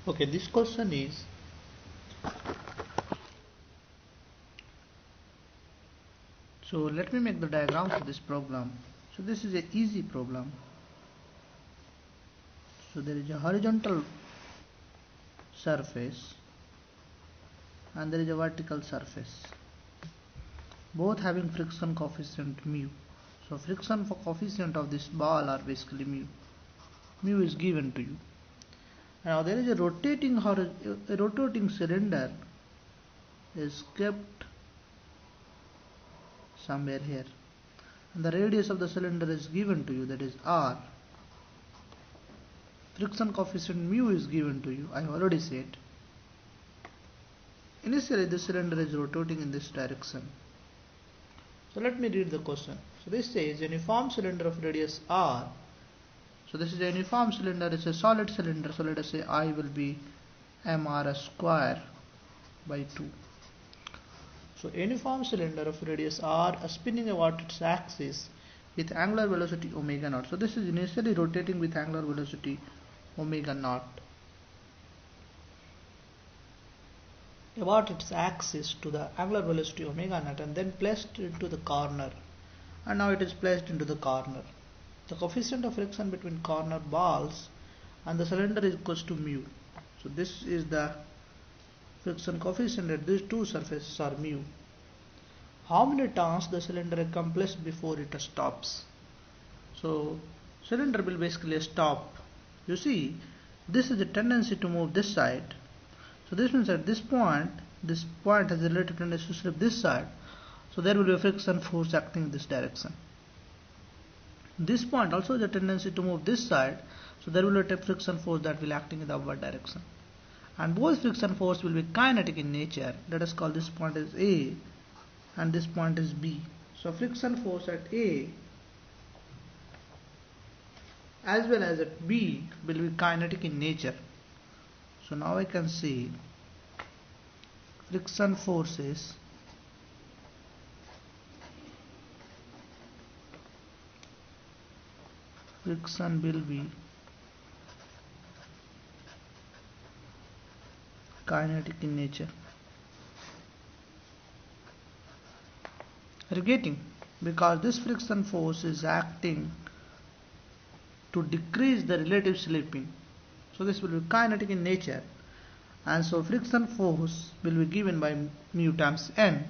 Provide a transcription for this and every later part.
Okay, this question is, so let me make the diagram for this problem. So this is an easy problem. So there is a horizontal surface and there is a vertical surface, both having friction coefficient mu. So friction coefficient of this ball are basically mu. Mu is given to you. Now there is a rotating cylinder is kept somewhere here, and the radius of the cylinder is given to you, that is r. Friction coefficient mu is given to you, I have already said. Initially the cylinder is rotating in this direction. So let me read the question. So this says uniform cylinder of radius r. So this is a uniform cylinder, it's a solid cylinder, so let us say I will be mr square by 2. So uniform cylinder of radius r spinning about its axis with angular velocity omega naught. So this is initially rotating with angular velocity omega naught about its axis to the angular velocity omega naught, and then placed into the corner, and now it is placed into the corner. The coefficient of friction between corner balls and the cylinder is equals to mu. So this is the friction coefficient at these two surfaces are mu. How many turns the cylinder accomplishes before it stops? So cylinder will basically stop. You see, this is the tendency to move this side. So this means at this point has a relative tendency to slip this side. So there will be a friction force acting in this direction. This point also has a tendency to move this side. So there will be a friction force that will acting in the upward direction. And both friction force will be kinetic in nature. Let us call this point as A and this point is B. So friction force at A as well as at B will be kinetic in nature. So now I can see friction forces friction will be kinetic in nature. Are you getting? Because this friction force is acting to decrease the relative slipping. So this will be kinetic in nature, and so friction force will be given by mu times n.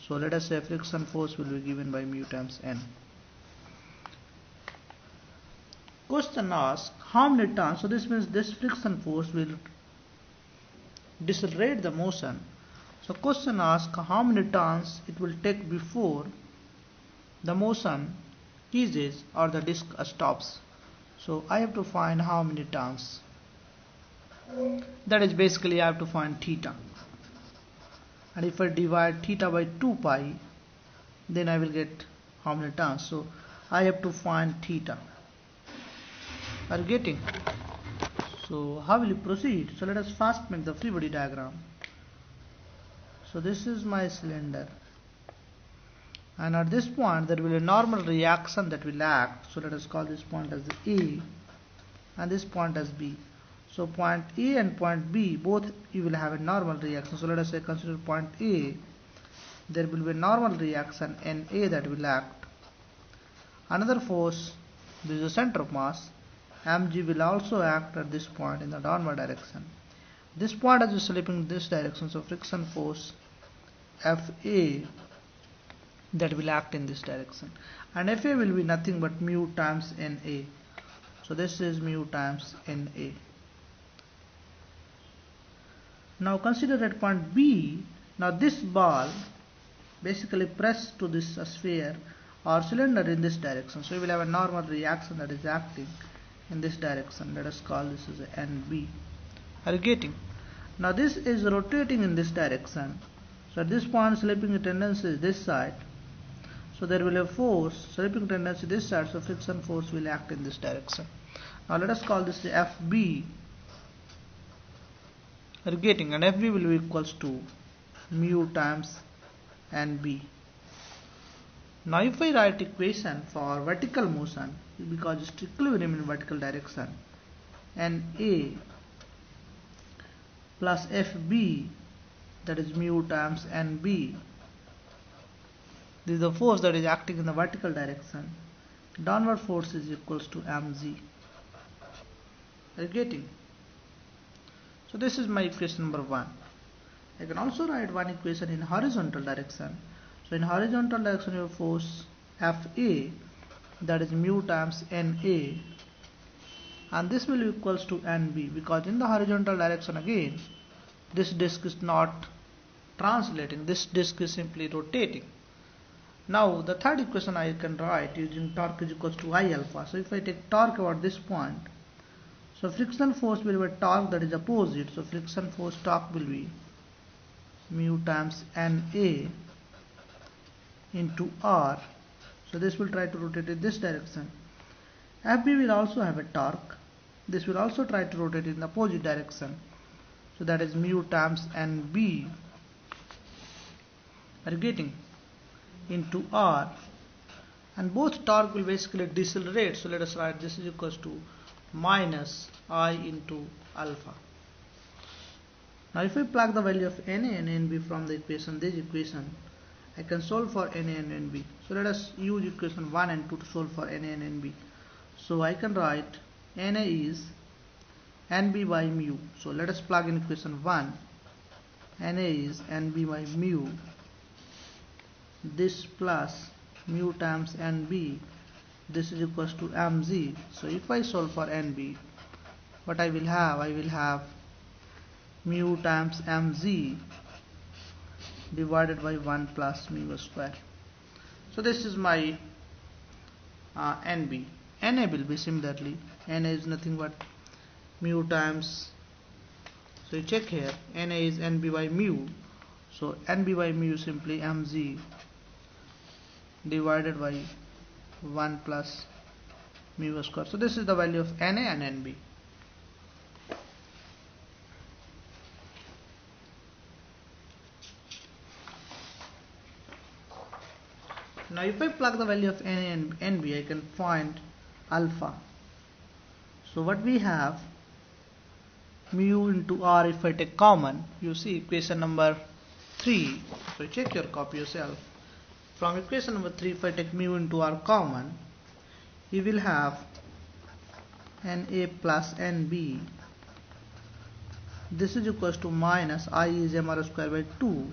So let us say friction force will be given by mu times n. Question asks how many turns. So this means this friction force will decelerate the motion. So question asks how many turns it will take before the motion ceases or the disc stops. So I have to find how many turns. That is basically I have to find theta. And if I divide theta by 2 pi, then I will get how many turns. So I have to find theta. Are you getting? So how will you proceed? So let us first make the free body diagram. So this is my cylinder, and at this point there will be a normal reaction that will act. So let us call this point as A and this point as B. So point A and point B, both you will have a normal reaction. So let us say consider point A, there will be a normal reaction Na that will act. Another force, this is the center of mass, mg will also act at this point in the downward direction. This point is slipping in this direction, so friction force Fa that will act in this direction, and Fa will be nothing but mu times Na. So this is mu times Na. Now consider at point B. Now this ball basically pressed to this sphere or cylinder in this direction, so we will have a normal reaction that is acting in this direction. Let us call this as NB. Are you getting? Now this is rotating in this direction. So at this point slipping tendency is this side. So there will be a force slipping tendency this side. So friction force will act in this direction. Now let us call this the FB. Are you getting? And FB will be equals to mu times nb. Now if I write equation for vertical motion, because strictly we remain in vertical direction, na plus fb, that is mu times nb, this is the force that is acting in the vertical direction. Downward force is equals to mg. Are you getting? So this is my equation number 1. I can also write one equation in horizontal direction. So in horizontal direction, your force Fa, that is mu times Na, and this will be equals to Nb, because in the horizontal direction again, this disk is not translating, this disk is simply rotating. Now the third equation I can write using torque is equals to I alpha. So if I take torque about this point, so frictional force will be torque that is opposite, so friction force torque will be mu times Na into R. So this will try to rotate in this direction. Fb will also have a torque. This will also try to rotate in the opposite direction. So that is mu times Nb. Are you getting? Into R. And both torque will basically decelerate. So let us write this is equals to minus I into alpha. Now if I plug the value of Na and Nb from the equation, this equation, I can solve for Na and Nb. So let us use equation 1 and 2 to solve for Na and Nb. So I can write Na is Nb by mu. So let us plug in equation 1. Na is Nb by mu. This plus mu times Nb. This is equals to mg. So if I solve for Nb, what I will have mu times mg divided by 1 plus mu square. So this is my Nb. Na will be similarly, Na is nothing but mu times, so you check here, Na is Nb by mu, so Nb by mu is simply mg divided by 1 plus mu square. So this is the value of Na and Nb. Now if I plug the value of Na and Nb, I can find alpha. So what we have, mu into R, if I take common, you see equation number 3. So check your copy yourself. From equation number 3, if I take mu into R common, you will have Na plus Nb. This is equals to minus I is mr square by 2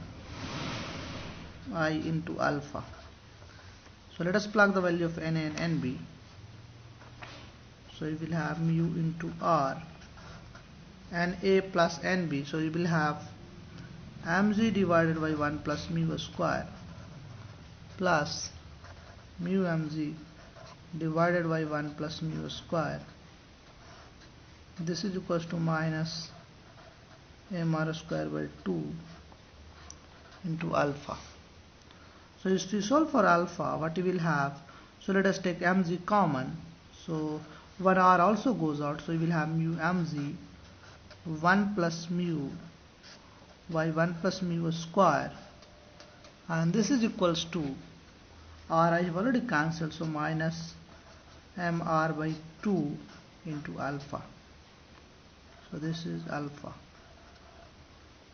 I into alpha. So let us plug the value of Na and Nb. So you will have mu into R, Na plus Nb. So you will have mg divided by 1 plus mu square plus mu mg divided by 1 plus mu square. This is equals to minus mr square by 2 into alpha. So if we solve for alpha, what you will have, so let us take mg common. So 1 r also goes out, so you will have mu mg 1 plus mu by 1 plus mu square, and this is equals to r I have already cancelled, so minus mr by 2 into alpha. So this is alpha.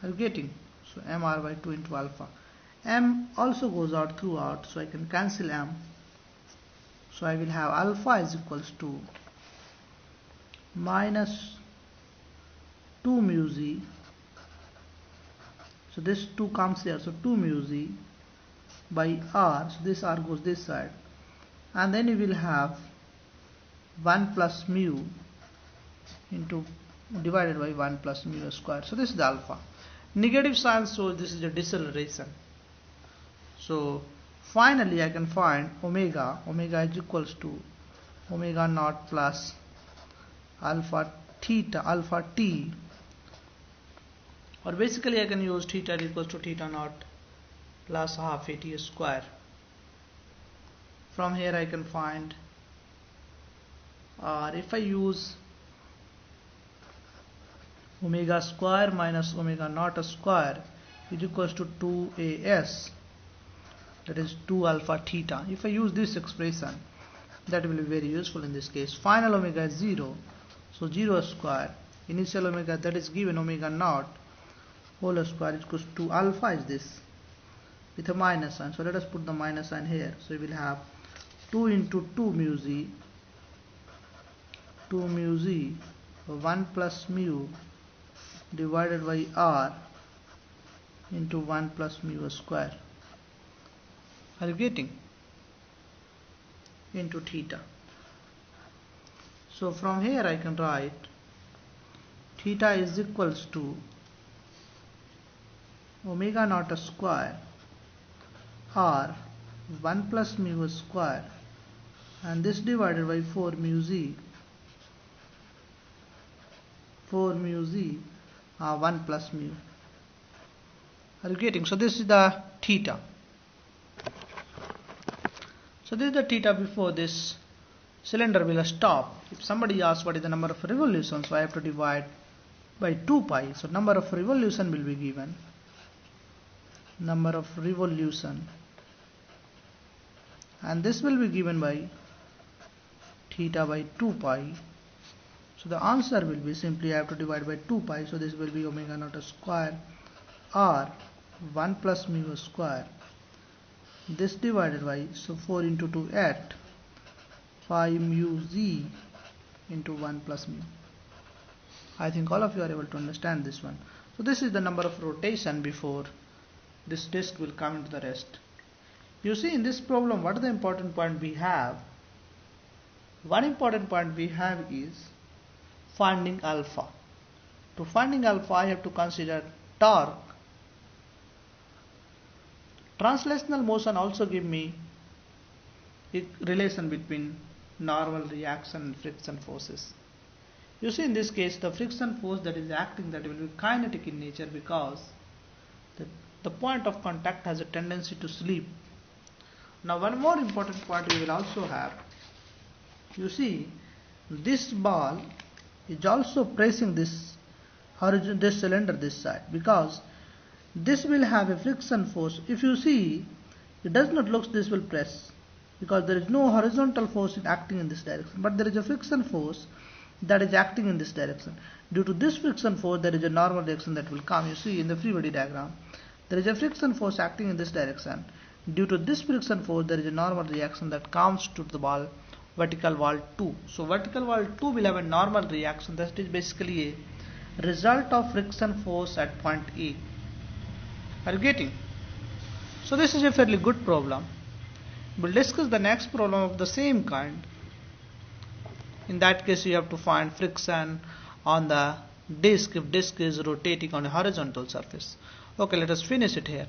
Are you getting? So mr by 2 into alpha. M also goes out throughout, so I can cancel m. So I will have alpha is equals to minus 2 mu z. So this 2 comes here, so 2 mu z by r. So this r goes this side, and then you will have 1 plus mu into divided by 1 plus mu square. So this is the alpha. Negative sign, so this is a deceleration. So finally I can find omega. Omega is equals to omega naught plus alpha theta, alpha t, or basically I can use theta equals to theta naught plus half a t square. From here I can find, or if I use omega square minus omega naught square, is equals to 2as, that is 2 alpha theta. If I use this expression, that will be very useful in this case. Final omega is 0, so 0 square. Initial omega, that is given omega naught whole square is equals to alpha is this with a minus sign. So let us put the minus sign here. So we will have 2 into 2 mu z, 2 mu z, 1 plus mu divided by r into 1 plus mu square. Are you getting? Into theta. So from here I can write theta is equals to omega naught square r 1 plus mu square, and this divided by 4 mu z 1 plus mu. Are you getting? So this is the theta. So this is the theta before this cylinder will stop. If somebody asks what is the number of revolutions, so I have to divide by 2 pi. So number of revolution will be given. Number of revolution, and this will be given by theta by 2 pi. So the answer will be simply I have to divide by 2 pi. So this will be omega naught square r 1 plus mu square. This divided by, so 4 into 2 8, 5 mu z into 1 plus mu. I think all of you are able to understand this one. So this is the number of rotation before this disk will come into the rest. You see in this problem, what is the important point we have? One important point we have is finding alpha. To finding alpha, I have to consider torque. Translational motion also give me a relation between normal reaction and friction forces. You see in this case, the friction force that is acting, that will be kinetic in nature, because the point of contact has a tendency to slip. Now one more important point we will also have. You see this ball is also pressing this horizon, this cylinder this side, because this will have a friction force. If you see, it does not look this will press, because there is no horizontal force acting in this direction, but there is a friction force that is acting in this direction. Due to this friction force, there is a normal reaction that will come. You see in the free body diagram, there is a friction force acting in this direction. Due to this friction force, there is a normal reaction that comes to the ball, vertical wall 2. So vertical wall 2 will have a normal reaction. That is basically a result of friction force at point A. Are you getting? So this is a fairly good problem. We'll discuss the next problem of the same kind. In that case, you have to find friction on the disk if disk is rotating on a horizontal surface. Okay, let us finish it here.